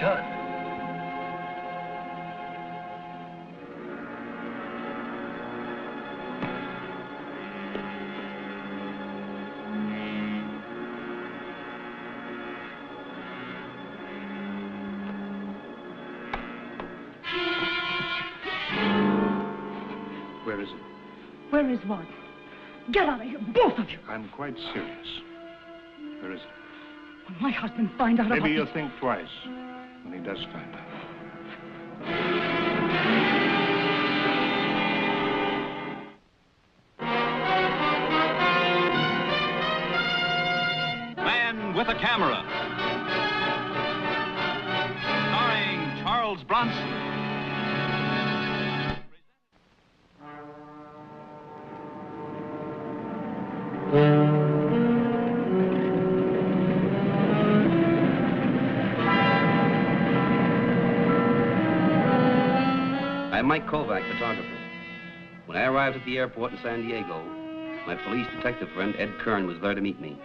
could. Where is it? Where is what? Get out of here, both of you. I'm quite serious. Where is it? When my husband finds out about Maybe you'll this... think twice when he does find out. Man with a Camera. Starring Charles Bronson. I'm Mike Kovac, photographer. When I arrived at the airport in San Diego, my police detective friend Ed Kern was there to meet me.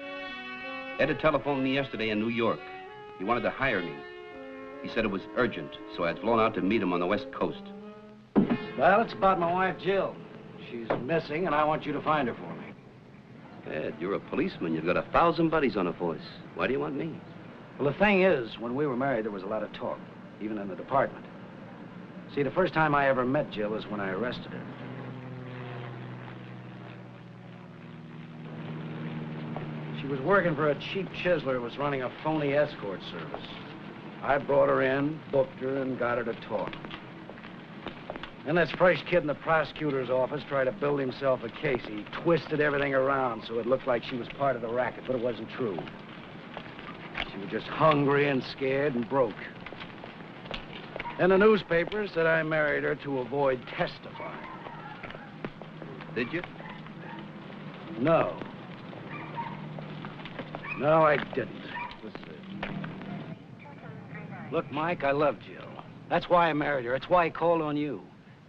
Ed had telephoned me yesterday in New York. He wanted to hire me. He said it was urgent, so I had flown out to meet him on the West Coast. Well, it's about my wife, Jill. She's missing, and I want you to find her for me. Ed, you're a policeman. You've got 1,000 buddies on the force. Why do you want me? Well, the thing is, when we were married, there was a lot of talk, even in the department. See, the first time I ever met Jill was when I arrested her. She was working for a cheap chiseler who was running a phony escort service. I brought her in, booked her, and got her to talk. Then this fresh kid in the prosecutor's office tried to build himself a case. He twisted everything around so it looked like she was part of the racket, but it wasn't true. She was just hungry and scared and broke. And the newspaper said I married her to avoid testifying. Did you? No. No, I didn't. Look, Mike, I love Jill. That's why I married her. It's why I called on you.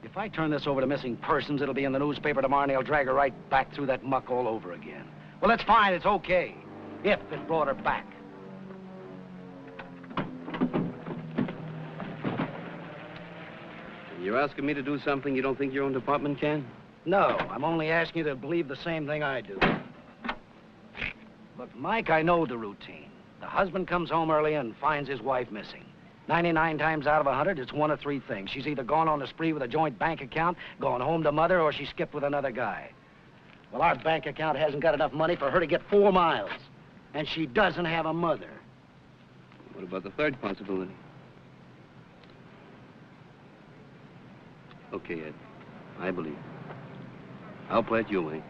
If I turn this over to missing persons, it'll be in the newspaper tomorrow, and they'll drag her right back through that muck all over again. Well, that's fine. It's okay. If it brought her back. You're asking me to do something you don't think your own department can? No, I'm only asking you to believe the same thing I do. Look, Mike, I know the routine. The husband comes home early and finds his wife missing. 99 times out of 100, it's one of three things. She's either gone on a spree with a joint bank account, gone home to mother, or she skipped with another guy. Well, our bank account hasn't got enough money for her to get 4 miles. And she doesn't have a mother. What about the third possibility? Okay, Ed. I believe. I'll play it your way.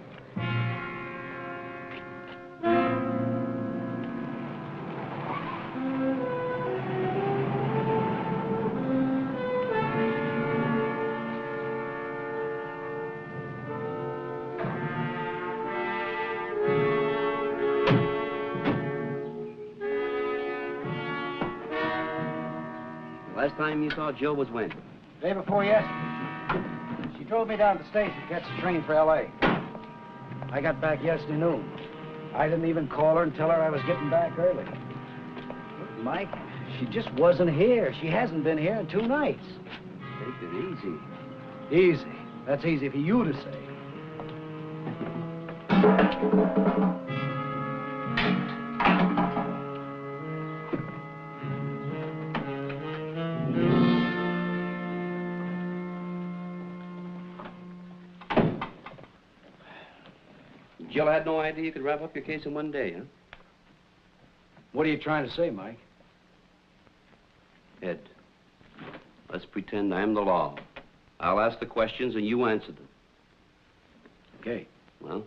Last time you saw Jill was when? Day before yesterday. She drove me down to the station to catch the train for L.A. I got back yesterday noon. I didn't even call her and tell her I was getting back early. Look, Mike, she just wasn't here. She hasn't been here in 2 nights. Take it easy. Easy. That's easy for you to say. Jill had no idea you could wrap up your case in 1 day, huh? What are you trying to say, Mike? Ed, let's pretend I'm the law. I'll ask the questions and you answer them. Okay. Well?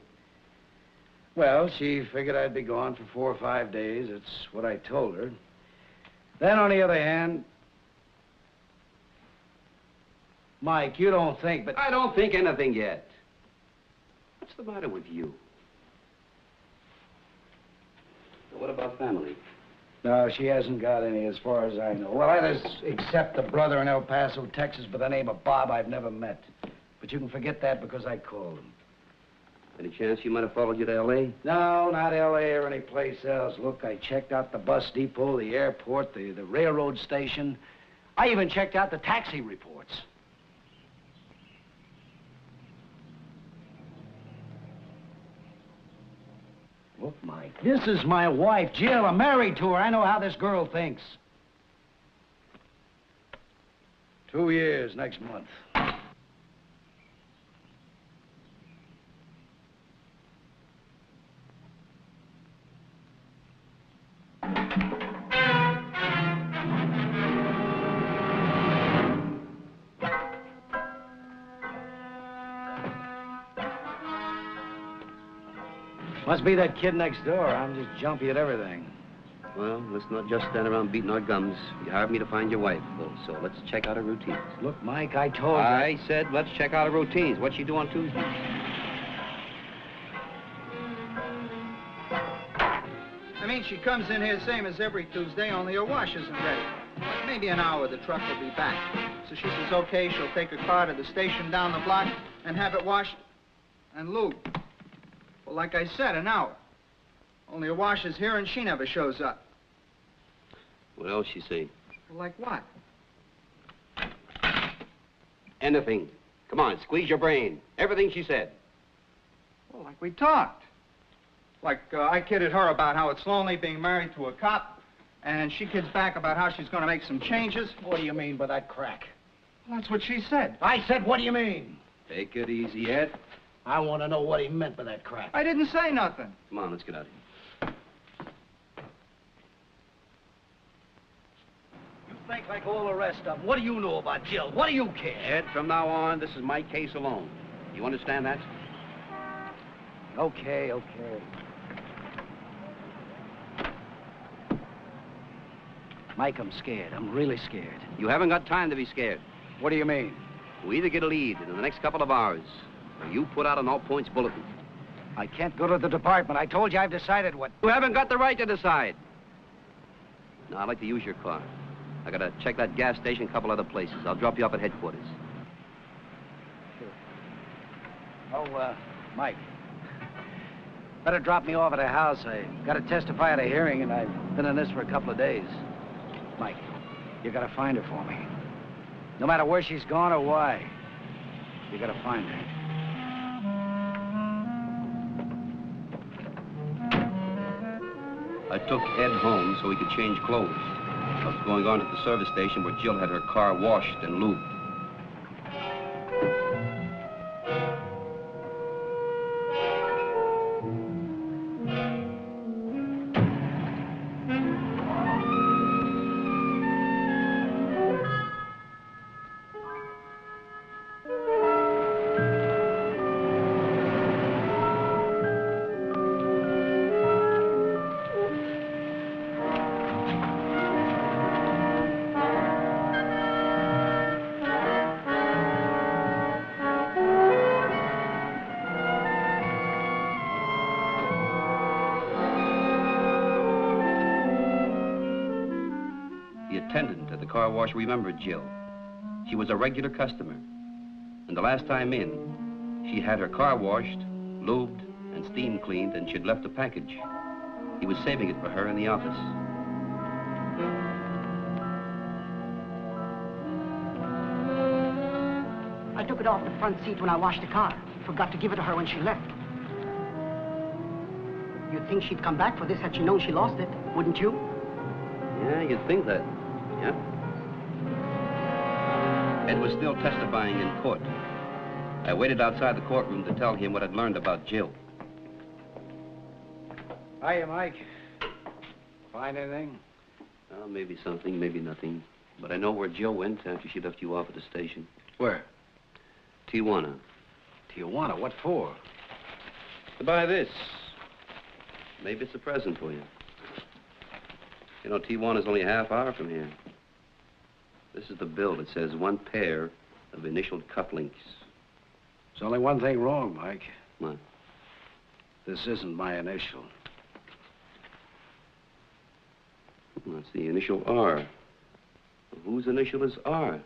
Well, she figured I'd be gone for 4 or 5 days. It's what I told her. Then, on the other hand... Mike, you don't think, but... I don't think anything yet. What's the matter with you? What about family? No, she hasn't got any as far as I know. Well, that is, except the brother in El Paso, Texas, by the name of Bob I've never met. But you can forget that because I called him. Any chance she might have followed you to L.A.? No, not L.A. or any place else. Look, I checked out the bus depot, the airport, the railroad station. I even checked out the taxi reports. Look, Mike, this is my wife, Jill. I'm married to her. I know how this girl thinks. 2 years next month. Must be that kid next door. I'm just jumpy at everything. Well, let's not just stand around beating our gums. You hired me to find your wife, though, so let's check out her routines. Look, Mike, I told you. I said let's check out her routines. What's she do on Tuesday? I mean, she comes in here same as every Tuesday, only her wash isn't ready. Like maybe an hour, the truck will be back. So she says, okay, she'll take her car to the station down the block and have it washed and lubed. Well, like I said, an hour. Only her wash is here and she never shows up. What else she say? Well, like what? Anything. Come on, squeeze your brain. Everything she said. Well, like we talked. Like I kidded her about how it's lonely being married to a cop, and she kids back about how she's going to make some changes. What do you mean by that crack? Well, that's what she said. I said, what do you mean? Take it easy, Ed. I want to know what he meant by that crack. I didn't say nothing. Come on, let's get out of here. You think like all the rest of them. What do you know about Jill? What do you care? Ed, from now on, this is my case alone. You understand that? Okay, okay. Mike, I'm scared. I'm really scared. You haven't got time to be scared. What do you mean? We either get a lead in the next couple of hours, or you put out an all-points bulletin. I can't go to the department. I told you I've decided what... You haven't got the right to decide. Now, I'd like to use your car. I gotta check that gas station, a couple other places. I'll drop you off at headquarters. Sure. Oh, Mike. Better drop me off at a house. I gotta testify at a hearing, and I've been in this for a couple of days. Mike, you gotta find her for me. No matter where she's gone or why, you gotta find her. I took Ed home so he could change clothes. I was going on to the service station where Jill had her car washed and lubed. Car wash remembered Jill. She was a regular customer. And the last time in, she had her car washed, lubed, and steam cleaned, and she'd left a package. He was saving it for her in the office. I took it off the front seat when I washed the car. Forgot to give it to her when she left. You'd think she'd come back for this had she known she lost it, wouldn't you? Yeah, you'd think that. Yeah. Ed was still testifying in court. I waited outside the courtroom to tell him what I'd learned about Jill. Hiya, Mike. Find anything? Maybe something, maybe nothing. But I know where Jill went after she left you off at the station. Where? Tijuana. Tijuana? What for? To buy this. Maybe it's a present for you. You know, Tijuana's only a half hour from here. This is the bill. It says 1 pair of initialed cufflinks. There's only one thing wrong, Mike. What? This isn't my initial. That's the initial R. Whose initial is R?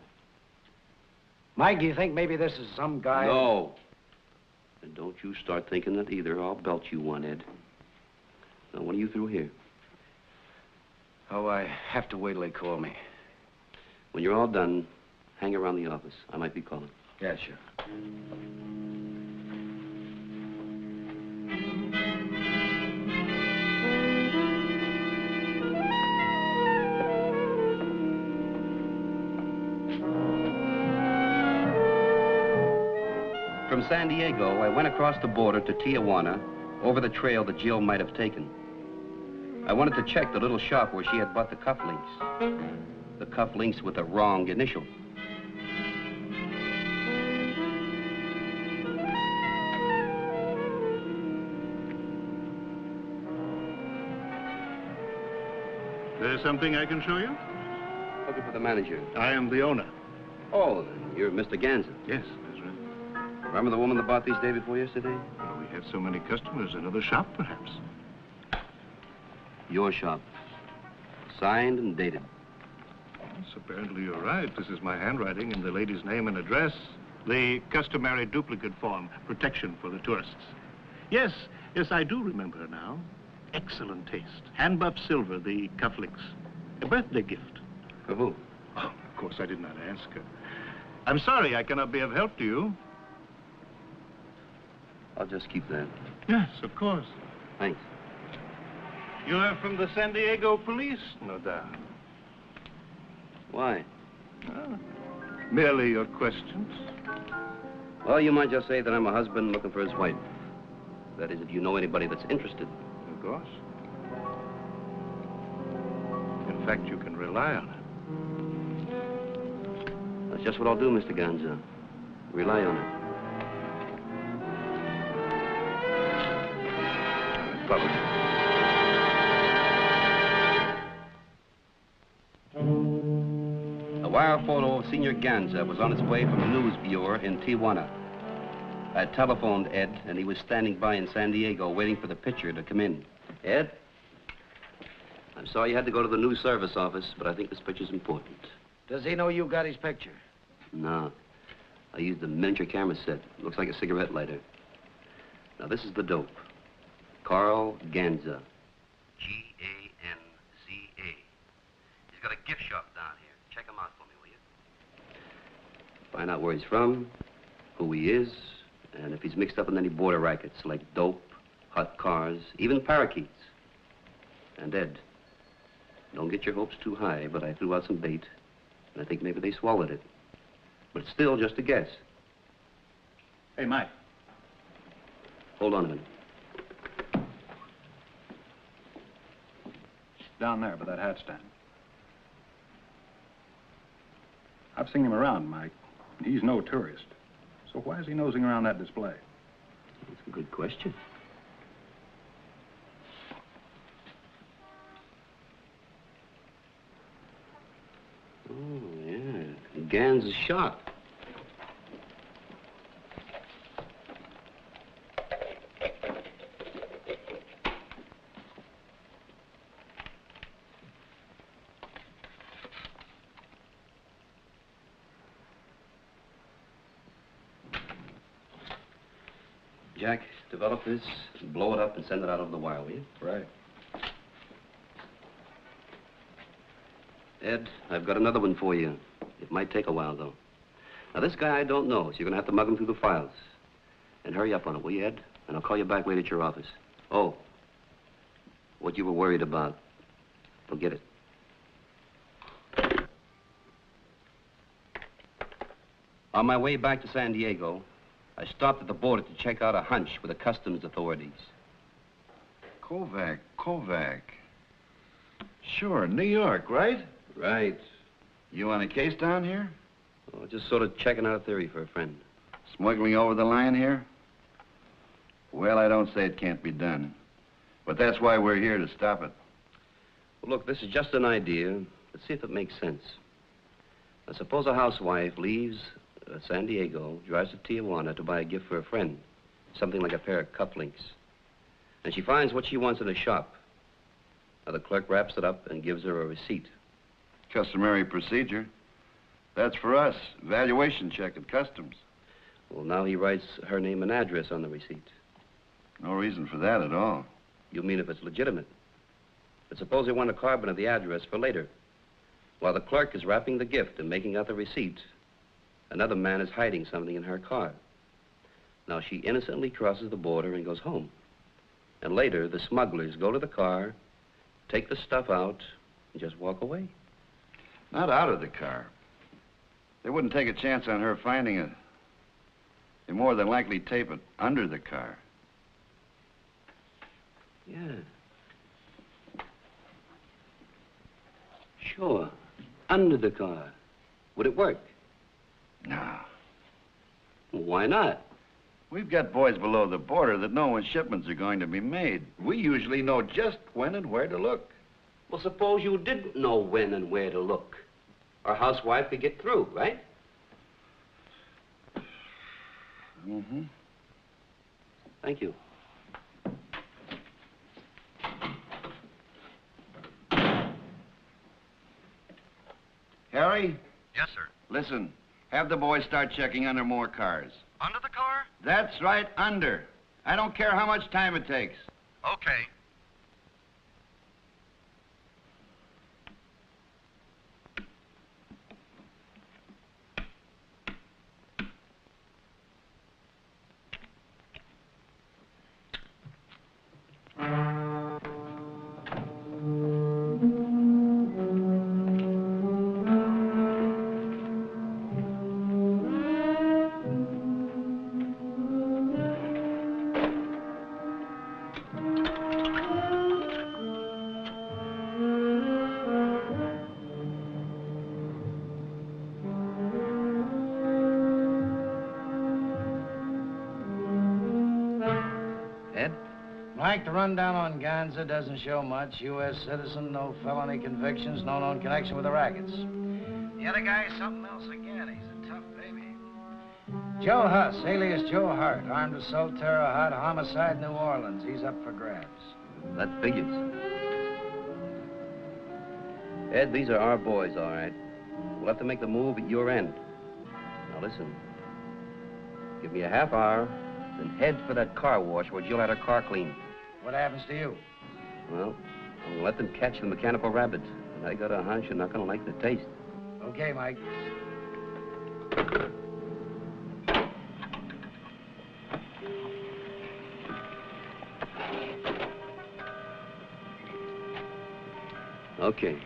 Mike, do you think maybe this is some guy... No. And don't you start thinking that either. I'll belt you one, Ed. Now, when are you through here? Oh, I have to wait till they call me. When you're all done, hang around the office. I might be calling. Yeah, sure. From San Diego, I went across the border to Tijuana, over the trail that Jill might have taken. I wanted to check the little shop where she had bought the cufflinks. The cufflinks with the wrong initial. There's something I can show you? Looking for the manager. I am the owner. Oh, then you're Mr. Ganza. Yes, that's right. Remember the woman that bought these day before yesterday? Well, we have so many customers. Another shop, perhaps. Your shop. Signed and dated. Yes, apparently you're right. This is my handwriting and the lady's name and address. The customary duplicate form, protection for the tourists. Yes, I do remember her now. Excellent taste. Hand buff silver, the cufflinks. A birthday gift. For who? Oh, of course I did not ask her. I'm sorry I cannot be of help to you. I'll just keep that. Yes, of course. Thanks. You're from the San Diego police, no doubt. Why? Merely your questions. Well, you might just say that I'm a husband looking for his wife. That is, if you know anybody that's interested. Of course. In fact, you can rely on it. That's just what I'll do, Mr. Ganza. Rely on it. Public. A wire photo of Senor Ganza was on its way from a news bureau in Tijuana. I telephoned Ed, and he was standing by in San Diego waiting for the picture to come in. Ed? I'm sorry you had to go to the news service office, but I think this picture's important. Does he know you got his picture? No. I used a miniature camera set. Looks like a cigarette lighter. Now, this is the dope. Carl Ganza. G-A-N-Z-A. He's got a gift shop down here. Check him out for me, will you? Find out where he's from, who he is, and if he's mixed up in any border rackets like dope, hot cars, even parakeets. And Ed, don't get your hopes too high, but I threw out some bait, and I think maybe they swallowed it. But it's still just a guess. Hey, Mike. Hold on a minute. Down there by that hat stand. I've seen him around, Mike. He's no tourist. So why is he nosing around that display? That's a good question. Oh, yeah. Gan's shop. Jack, develop this, blow it up, and send it out over the wire, will you? Right. Ed, I've got another one for you. It might take a while, though. Now, this guy I don't know, so you're going to have to mug him through the files. And hurry up on it, will you, Ed? And I'll call you back later at your office. Oh, what you were worried about, forget it. On my way back to San Diego, I stopped at the border to check out a hunch with the customs authorities. Kovac. Sure, New York, right? Right. You on a case down here? Oh, just sort of checking out a theory for a friend. Smuggling over the line here? Well, I don't say it can't be done. But that's why we're here, to stop it. Well, look, this is just an idea. Let's see if it makes sense. Now, suppose a housewife leaves San Diego, drives to Tijuana to buy a gift for a friend, something like a pair of cufflinks. And she finds what she wants in a shop. Now, the clerk wraps it up and gives her a receipt. Customary procedure. That's for us. Valuation check at customs. Well, now he writes her name and address on the receipt. No reason for that at all. You mean if it's legitimate? But suppose they want a carbon of the address for later. While the clerk is wrapping the gift and making out the receipt, another man is hiding something in her car. Now, she innocently crosses the border and goes home. And later, the smugglers go to the car, take the stuff out, and just walk away. Not out of the car. They wouldn't take a chance on her finding it. They more than likely tape it under the car. Yeah. Sure. Under the car. Would it work? No. Why not? We've got boys below the border that know when shipments are going to be made. We usually know just when and where to look. Well, suppose you didn't know when and where to look. Our housewife could get through, right? Mm-hmm. Thank you. Harry? Yes, sir. Listen, have the boys start checking under more cars. Under the car? That's right, under. I don't care how much time it takes. Okay. Mike, the rundown on Gonza doesn't show much. U.S. citizen, no felony convictions, no known connection with the rackets. The other guy's something else again. He's a tough baby. Joe Huss, alias Joe Hart, armed assault, terror, hot homicide, New Orleans. He's up for grabs. That figures. Ed, these are our boys, all right. We'll have to make the move at your end. Now, listen. Give me a half hour, then head for that car wash where Jill had her car cleaned. What happens to you? Well, I'm gonna let them catch the mechanical rabbit. And I got a hunch you're not gonna like the taste. Okay, Mike. Okay.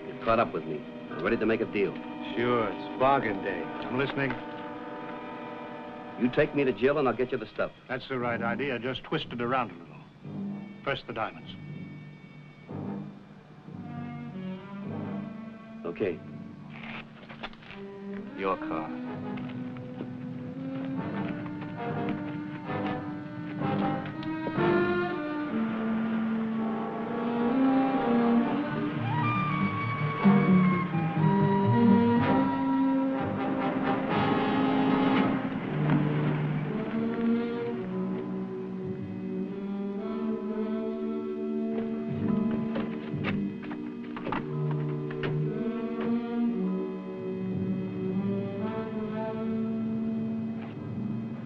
You're caught up with me. I'm ready to make a deal. Sure, it's bargain day. I'm listening. You take me to Jill and I'll get you the stuff. That's the right idea. Just twist it around a little. First the diamonds. Okay. Your car.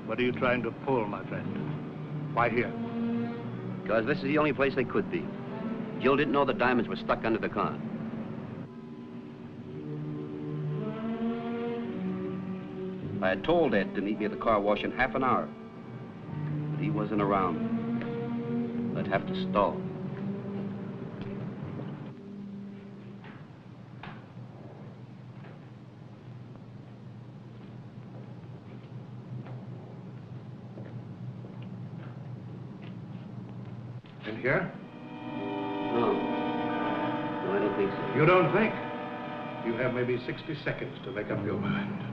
What are you trying to pull, my friend? Why here? Because this is the only place they could be. Jill didn't know the diamonds were stuck under the car. I had told Ed to meet me at the car wash in half an hour. But he wasn't around. I'd have to stall. In here? No. No, I don't think so. You don't think? You have maybe 60 seconds to make up your mind.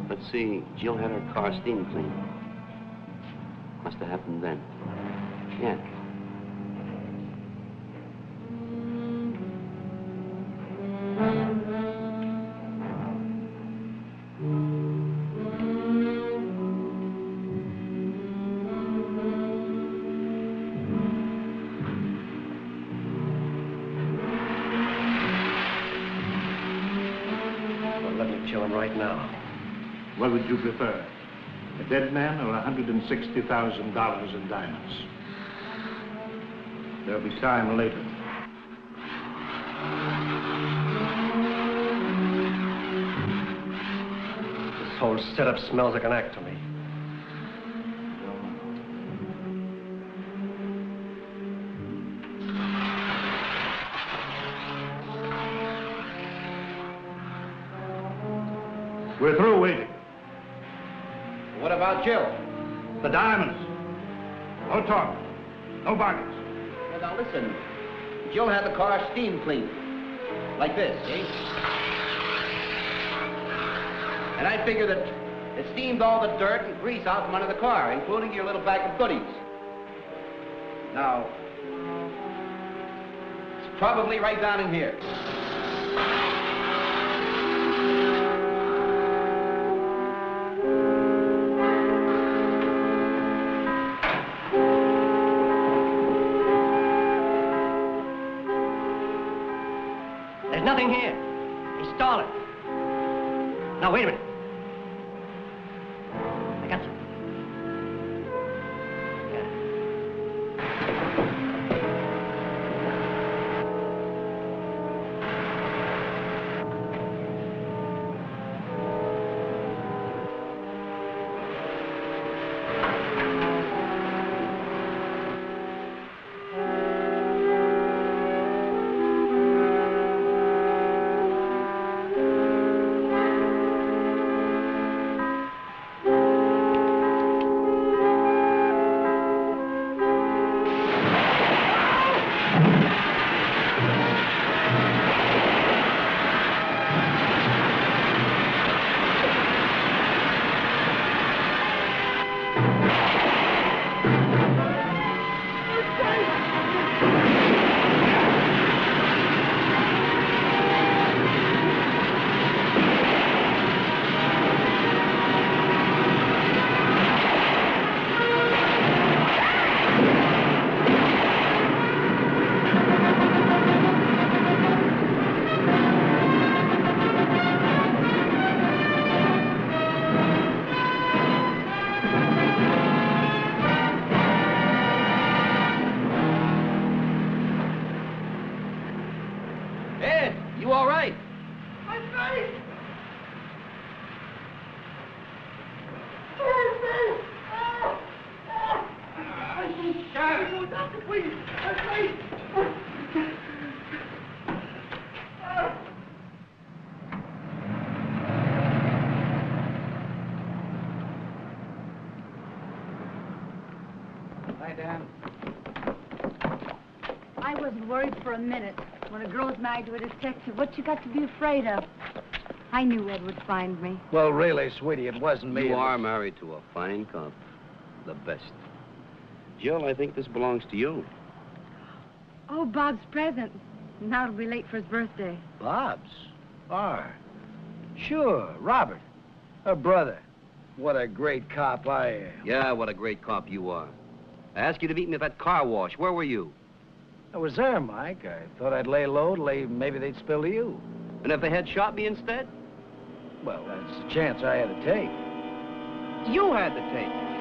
Let's see, Jill had her car steam cleaned. Must have happened then. Yeah. man right now. What would you prefer? A dead man or $160,000 in diamonds? There'll be time later. This whole setup smells like an act to me. We're through waiting. What about Jill? The diamonds. No talk. No bargains. Well, now listen. Jill had the car steam cleaned. Like this, see? And I figure that it steamed all the dirt and grease out from under the car, including your little bag of goodies. Now, it's probably right down in here. There's nothing here. He stole it. Now, wait a minute. I got something. Hi, Dan. I wasn't worried for a minute. When a girl's married to a detective, what you got to be afraid of? I knew Ed would find me. Well, really, sweetie, it wasn't me. You are married to a fine cop. The best. Jill, I think this belongs to you. Oh, Bob's present. Now it'll be late for his birthday. Bob's? R. Sure, Robert. Her brother. What a great cop I am. Yeah, what a great cop you are. I asked you to meet me at that car wash. Where were you? I was there, Mike. I thought I'd lay low, maybe they'd spill to you. And if they had shot me instead? Well, that's the chance I had to take. You had to take.